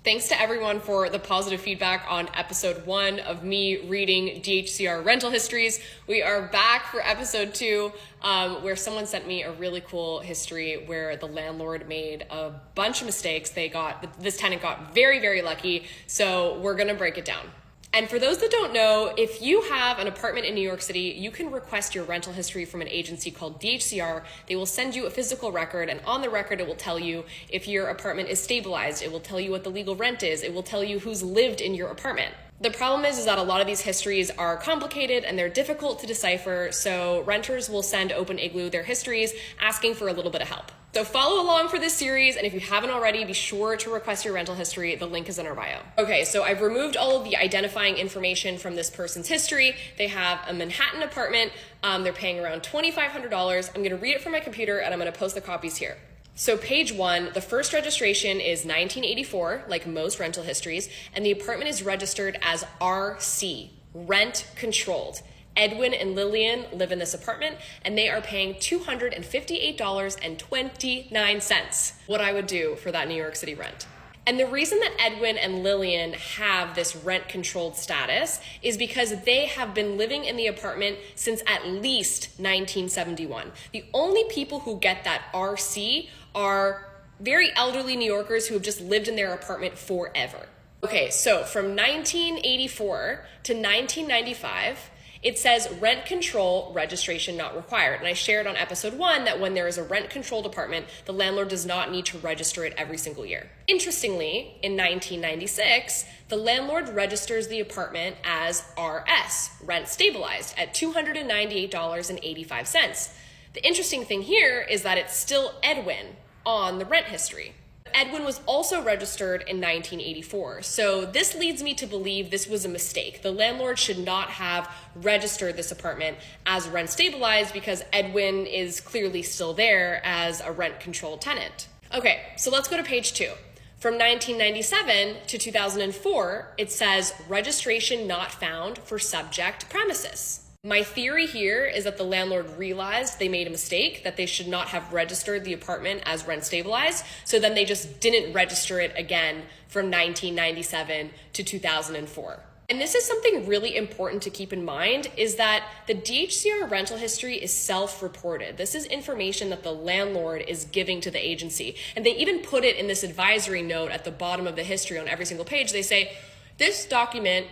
Thanks to everyone for the positive feedback on episode 1 of me reading DHCR rental histories. We are back for episode 2, where someone sent me a really cool history where the landlord made a bunch of mistakes. This tenant got very, very lucky, so we're gonna break it down. And for those that don't know, if you have an apartment in New York City, you can request your rental history from an agency called DHCR. They will send you a physical record, and on the record, it will tell you if your apartment is stabilized. It will tell you what the legal rent is. It will tell you who's lived in your apartment. The problem is that a lot of these histories are complicated and they're difficult to decipher, so renters will send Open Igloo their histories asking for a little bit of help. So follow along for this series, and if you haven't already, be sure to request your rental history. The link is in our bio. Okay, so I've removed all of the identifying information from this person's history. They have a Manhattan apartment. They're paying around $2,500. I'm gonna read it from my computer and I'm gonna post the copies here. So page 1, the first registration is 1984, like most rental histories, and the apartment is registered as RC, rent controlled. Edwin and Lillian live in this apartment, and they are paying $258.29. What I would do for that New York City rent. And the reason that Edwin and Lillian have this rent-controlled status is because they have been living in the apartment since at least 1971. The only people who get that RC are very elderly New Yorkers who have just lived in their apartment forever. Okay, so from 1984 to 1995, it says rent control registration not required. And I shared on episode 1 that when there is a rent controlled apartment, the landlord does not need to register it every single year. Interestingly, in 1996, the landlord registers the apartment as RS, rent stabilized, at $298.85. The interesting thing here is that it's still Edwin on the rent history. Edwin was also registered in 1984, so this leads me to believe this was a mistake. The landlord should not have registered this apartment as rent stabilized because Edwin is clearly still there as a rent-controlled tenant. Okay, so let's go to page 2. From 1997 to 2004, it says registration not found for subject premises. My theory here is that the landlord realized they made a mistake, that they should not have registered the apartment as rent stabilized, so then they just didn't register it again from 1997 to 2004. And this is something really important to keep in mind, is that the DHCR rental history is self-reported. This is information that the landlord is giving to the agency. And they even put it in this advisory note at the bottom of the history on every single page. They say, this document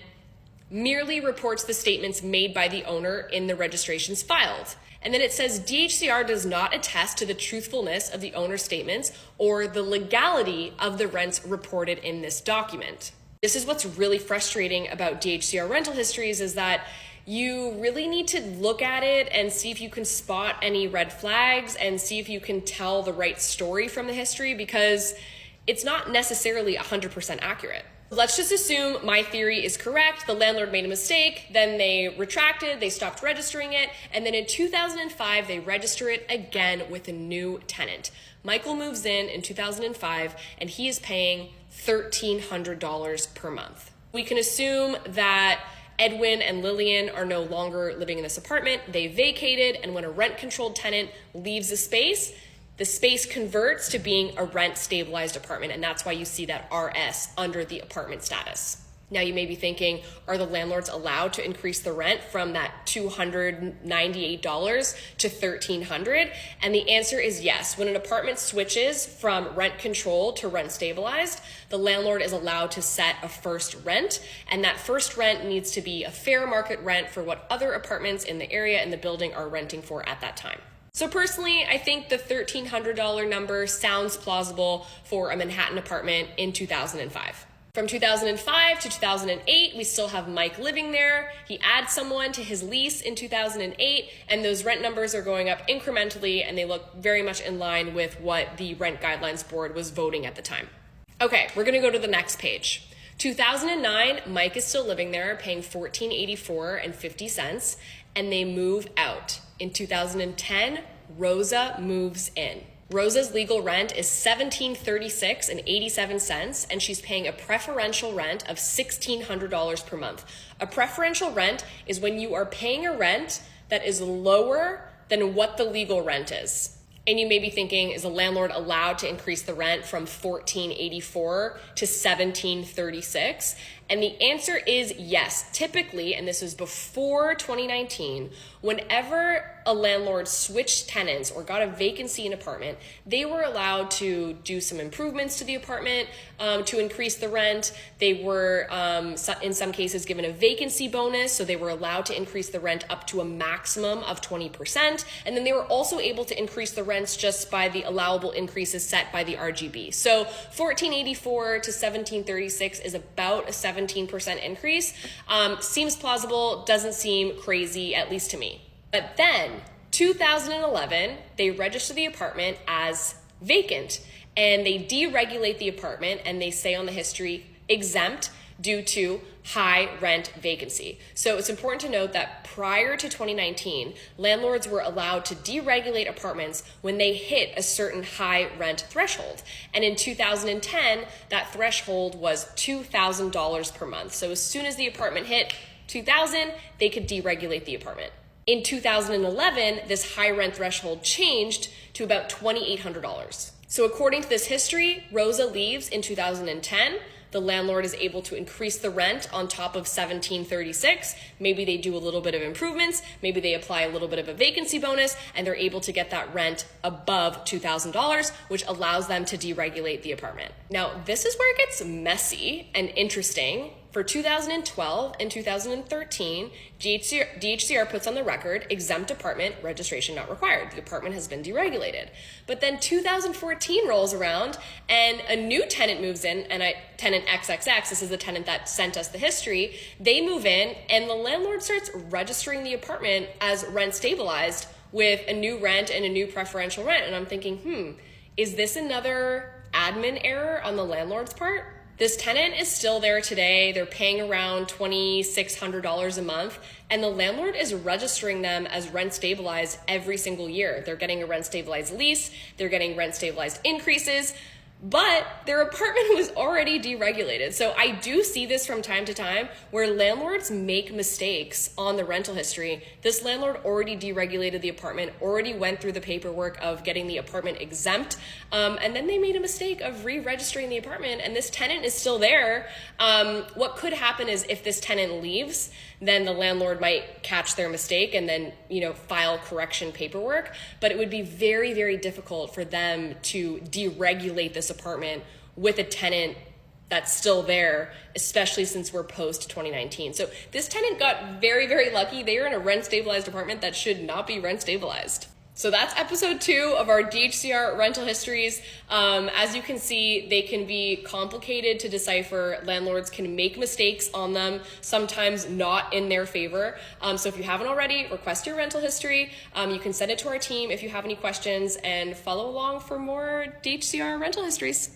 merely reports the statements made by the owner in the registrations filed. And then it says DHCR does not attest to the truthfulness of the owner's statements or the legality of the rents reported in this document. This is what's really frustrating about DHCR rental histories, is that you really need to look at it and see if you can spot any red flags and see if you can tell the right story from the history, because it's not necessarily 100% accurate. Let's just assume my theory is correct. The landlord made a mistake, then they retracted, they stopped registering it, and then in 2005, they register it again with a new tenant. Michael moves in 2005, and he is paying $1,300 per month. We can assume that Edwin and Lillian are no longer living in this apartment. They vacated, and when a rent-controlled tenant leaves the space converts to being a rent-stabilized apartment, and that's why you see that RS under the apartment status. Now you may be thinking, are the landlords allowed to increase the rent from that $298 to $1,300? And the answer is yes. When an apartment switches from rent controlled to rent stabilized, the landlord is allowed to set a first rent, and that first rent needs to be a fair market rent for what other apartments in the area and the building are renting for at that time. So personally, I think the $1,300 number sounds plausible for a Manhattan apartment in 2005. From 2005 to 2008, we still have Mike living there. He adds someone to his lease in 2008, and those rent numbers are going up incrementally, and they look very much in line with what the Rent Guidelines Board was voting at the time. Okay, we're gonna go to the next page. 2009, Mike is still living there, paying $14.84.50, and they move out. In 2010, Rosa moves in. Rosa's legal rent is $1,736.87, and she's paying a preferential rent of $1,600 per month. A preferential rent is when you are paying a rent that is lower than what the legal rent is. And you may be thinking, is a landlord allowed to increase the rent from $14.84 to $17.36? And the answer is yes. Typically, and this was before 2019, whenever a landlord switched tenants or got a vacancy in an apartment, they were allowed to do some improvements to the apartment to increase the rent. They were, in some cases, given a vacancy bonus, so they were allowed to increase the rent up to a maximum of 20%. And then they were also able to increase the rents just by the allowable increases set by the RGB. So $14.84 to $17.36 is about a 17% increase. Seems plausible, doesn't seem crazy, at least to me. But then 2011, they register the apartment as vacant and they deregulate the apartment and they say on the history, exempt due to high rent vacancy. So it's important to note that prior to 2019, landlords were allowed to deregulate apartments when they hit a certain high rent threshold. And in 2010, that threshold was $2,000 per month. So as soon as the apartment hit $2,000, they could deregulate the apartment. In 2011, this high rent threshold changed to about $2,800. So according to this history, Rosa leaves in 2010. The landlord is able to increase the rent on top of $17.36. Maybe they do a little bit of improvements. Maybe they apply a little bit of a vacancy bonus and they're able to get that rent above $2,000, which allows them to deregulate the apartment. Now, this is where it gets messy and interesting. For 2012 and 2013, DHCR puts on the record, exempt apartment, registration not required. The apartment has been deregulated. But then 2014 rolls around and a new tenant moves in, and tenant XXX, this is the tenant that sent us the history, they move in and the landlord starts registering the apartment as rent stabilized with a new rent and a new preferential rent. And I'm thinking, is this another admin error on the landlord's part? This tenant is still there today. They're paying around $2,600 a month, and the landlord is registering them as rent stabilized every single year. They're getting a rent stabilized lease, they're getting rent stabilized increases, but their apartment was already deregulated. So I do see this from time to time where landlords make mistakes on the rental history. This landlord already deregulated the apartment, already went through the paperwork of getting the apartment exempt, and then they made a mistake of re-registering the apartment, and this tenant is still there. What could happen is if this tenant leaves, then the landlord might catch their mistake and then, file correction paperwork. But it would be very, very difficult for them to deregulate this apartment with a tenant that's still there, especially since we're post 2019. So this tenant got very, very lucky. They are in a rent stabilized apartment that should not be rent stabilized. So that's episode 2 of our DHCR rental histories. As you can see, they can be complicated to decipher. Landlords can make mistakes on them, sometimes not in their favor. So if you haven't already, request your rental history. You can send it to our team if you have any questions, and follow along for more DHCR rental histories.